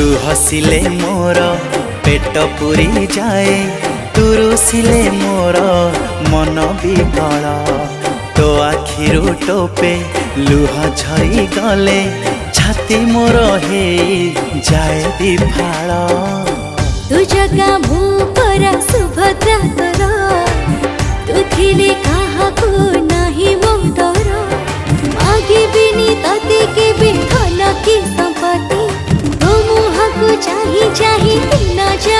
तू हसिले मोर पेट पूरी जाए, तू रुसिले मोर मन विकल। तो आखिरु टोपे लुह झरी गले, छाती मोर हे जाए विफाल। तू जगा मु परा सुभद्रा कर, तू थिले काहाकू नाही मो डर। मागिबिनी तते केबे धन की संपत्ति, तो मुहकू चाही चाही न जा।